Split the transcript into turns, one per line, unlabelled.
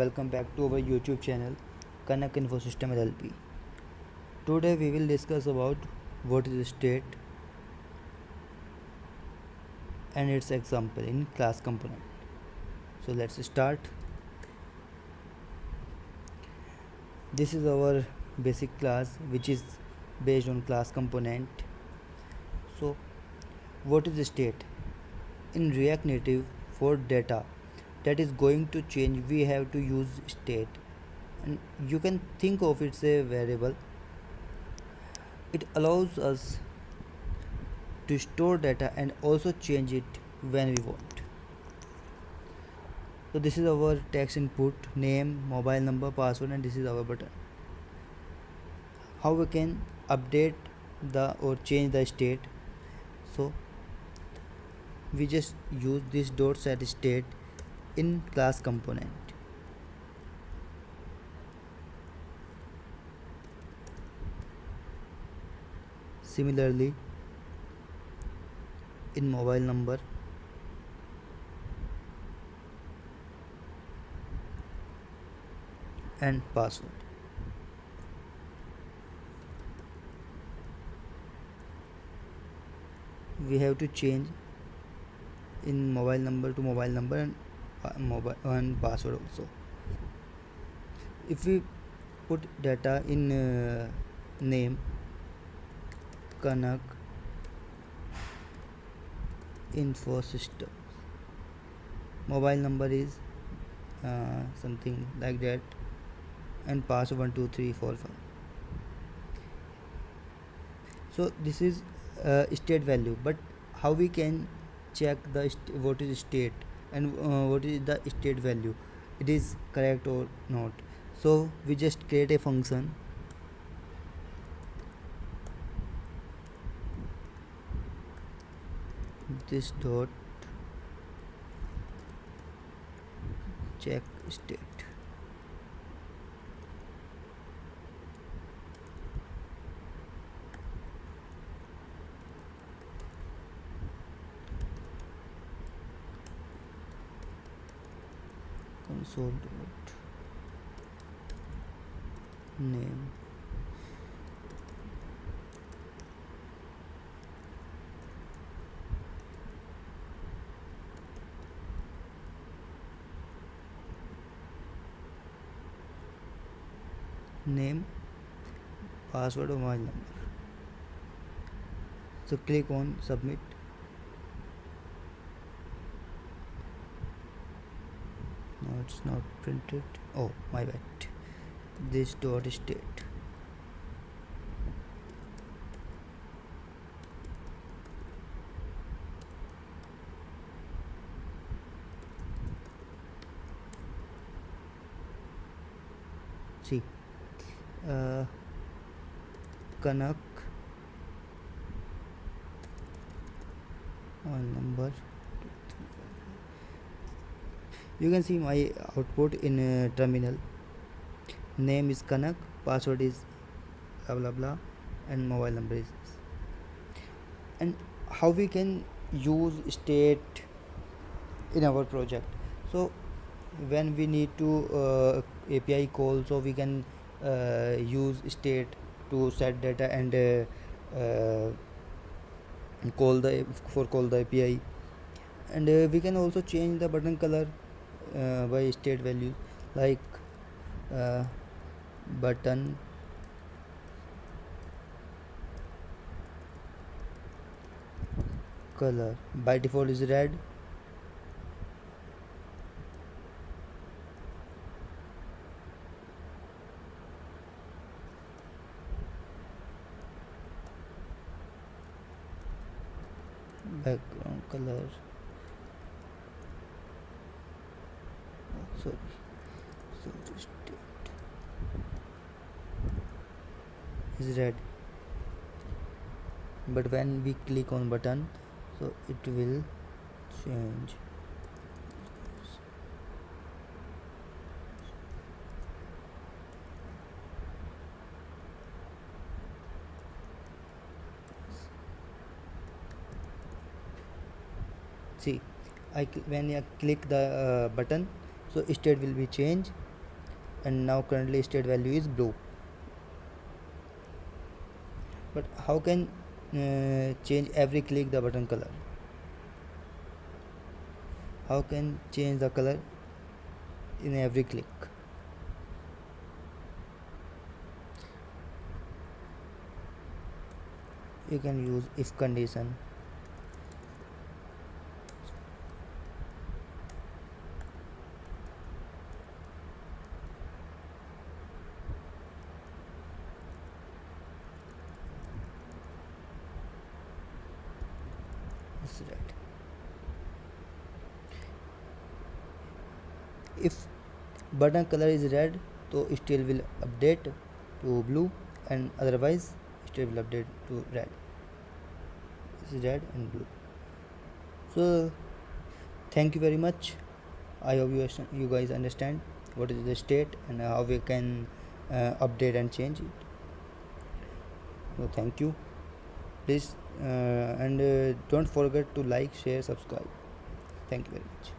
welcome back to our YouTube channel Kanak Infosystem LLP. Today we will discuss about what is state and its example in class component. So let's start. This is our basic class which is based on class component. So what is state? In React Native, for data that is going to change, we have to use state, and you can think of it as a variable. It allows us to store data and also change it when we want. So this is our text input, name, mobile number, password, and this is our button. How we can update the or change the state? So we just use this dot set state in class component. Similarly, in mobile number, and password. We have to change in mobile number to mobile number and mobile and password also. If we put data in name Kanak info system, mobile number is something like that, and password 1 2 3 4 5. So this is state value, but how we can check the what is state and what is the state value, it is correct or not? So we just create a function this dot check state. Console dot name name password or mobile number. So click on submit. No, it's not printed. Oh, my bad. This dot state. See, Kanak one number. You can see my output in terminal. Name is Kanak, password is blah blah blah, and mobile number is this. And how we can use state in our project? So when we need to API call, so we can use state to set data and call the API, and we can also change the button color by state value, like button color by default is red, background color sorry state is red, but when we click on button, so it will change. See, when I click the button, so state will be changed and now currently state value is blue. But how can change every click the button color? How can change the color in every click? You can use if condition. That's right. If button color is red, so still will update to blue, and otherwise still will update to red. This is red and blue. So thank you very much. I hope you guys understand what is the state and how we can update and change it. So thank you. Please and don't forget to like, share, subscribe. Thank you very much.